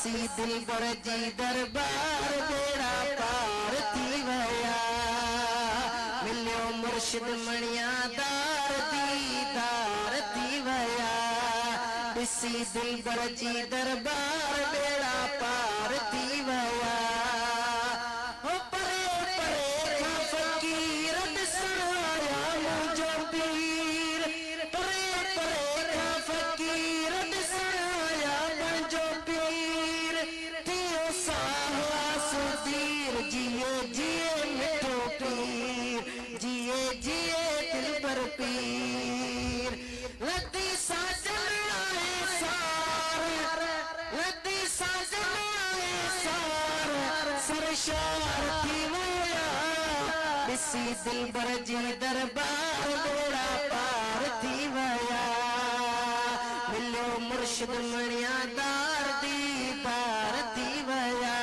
ॾिसी दिलबर जी दरबार बेड़ा पार थी वया मिलियो मुर्शिद मणिया दार दीदार थी वया ॾिसी दिलबर जी दरबार बेड़ा पार थी वया हो परे परे खां फ़कीर ॾिसण आया मुंहिंजो पीर परे परे खां फ़कीर ॾिसण आया मुंहिंजो पीर थियो साहवा सुधीर जिए जिए मिठो पीर जिए जिए दिलबर पीर लती साजन आए सार लती साजन आए सार सरशार थी वया ॾिसी दिलबर जी दरबार बेड़ा पार थी वया मिलियो मुर्शिद मणिया दार दीदार थी वया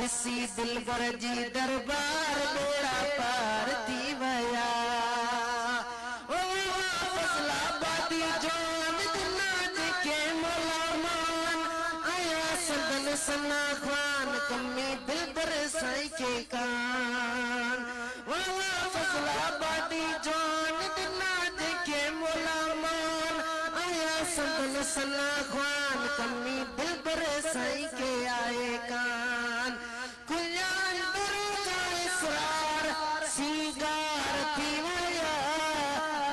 ॾिसी दिलबर जी दरबार बेड़ा पार थी वया ओ फज़लाबादी जान दिना जेके मौला मान आया सदन सना ख़्वान कमी दिलबर साईं के कान वाला फज़लाबादी जान दिना जेके मौला मान आया सदन सना ख़्वान कमी दिलबर साईं के आए कान कुल्यान दरजा इसरार सीगार थी वया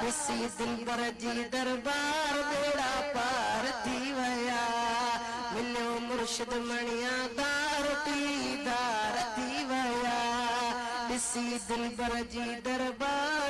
ॾिसी दिलबर जी दरबार बेड़ा पार थी वया मिलियो मुर्शिद मणिया दार दीदार थी वया ॾिसी दिलबर जी दरबार